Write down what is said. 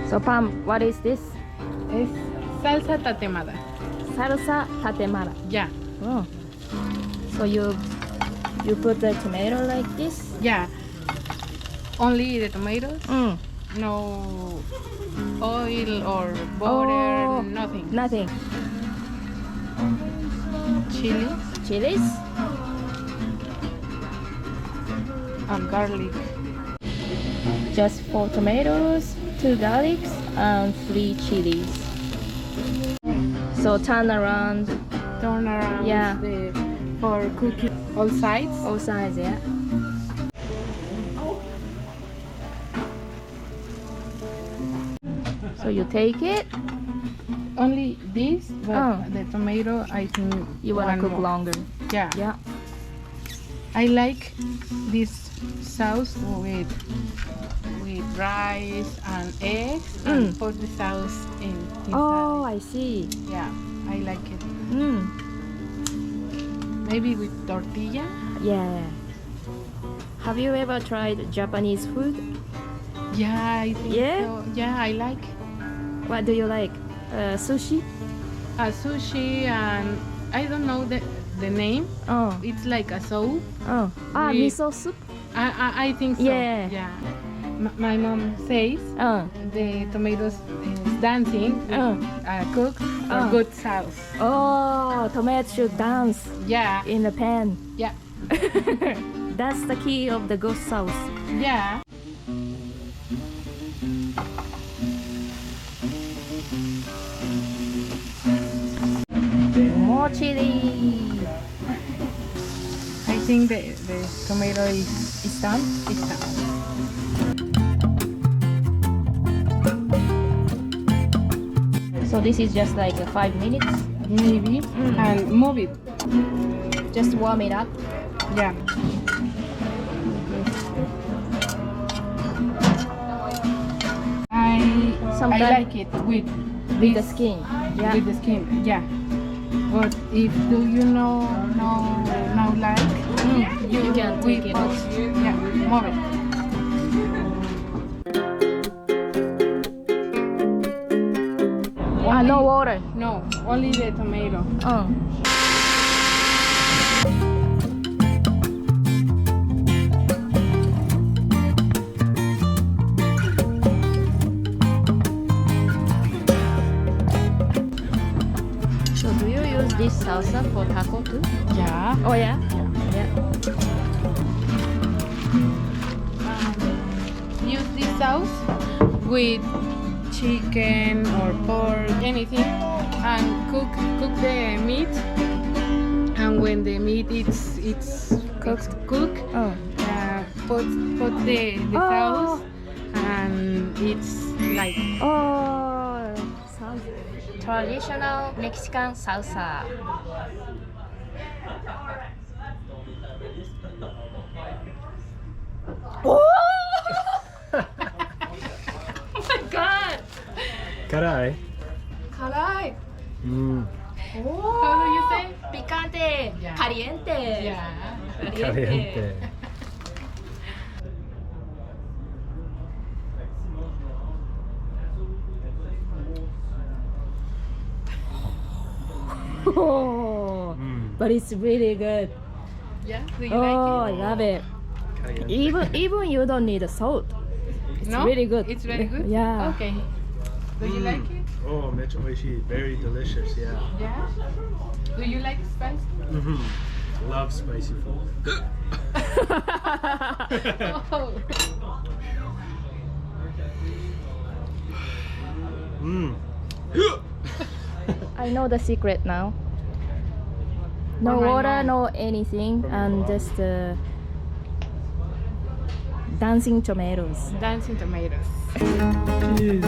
So Pam, what is this? Es salsa tatemada. Salsa tatemara. Yeah, Oh. So you put the tomato like this? yeah. Only the tomatoes. Mm. No oil or butter. Oh, Nothing. Nothing. Chili Chilies? and garlic. Just 4 tomatoes, 2 garlics, and 3 chilies. So turn around Turn around. Yeah. For cooking all sides. all sides, yeah. So you take it, Only this, but Oh. the tomato I think you wanna one cook more. longer. Yeah. Yeah. I like this sauce with rice and eggs and Mm. put the sauce inside. Oh, I see. Yeah, I like it. Mm. Maybe with tortilla. Yeah. Have you ever tried Japanese food? Yeah, I think Yeah? so. Yeah, I like What do you like? Sushi? sushi and I don't know the name. Oh. It's like a soup. Oh. Ah, We- miso soup? I think so. Yeah. Yeah. My mom says Oh. the tomatoes is dancing, cooked for Oh. good sauce. Oh, tomato should dance Yeah, in the pan. yeah, That's the key of the good sauce. yeah. More chili. I think the tomato is done. It's done. So this is just like 5 minutes. Maybe and move it. Just warm it up. Yeah. I Sometimes- like it with With the this- skin. Yeah. With the skin, yeah. But if do you know like You can we take it put- off. Yeah, move it. Ah, no water. No, only the tomato. Oh. So do you use this salsa for taco too? Yeah. Oh yeah? Yeah. Use this sauce with chicken or pork, anything, and cook the meat. And when the meat it's cooked, Oh. put the Oh. sauce, and it's like Oh, sounds traditional Mexican salsa. Oh! Oh my god! Caray. Caray! Mm, how do you say? Picante! Yeah. Caliente! Yeah. caliente. Oh, Mm, but it's really good. Yeah. Do you Oh, I like love it. caliente. Even you don't need a salt. it? It's No? really good. It's very good. Yeah. Okay. Do you like it? Oh, mecho oishi. Very delicious, yeah. Yeah. Do you like spice? Hmm. Love spicy food. Oh. Mm. I know the secret now. No For my water, mom. no anything, For my and mom. just dancing tomatoes. Dancing tomatoes. Cheese.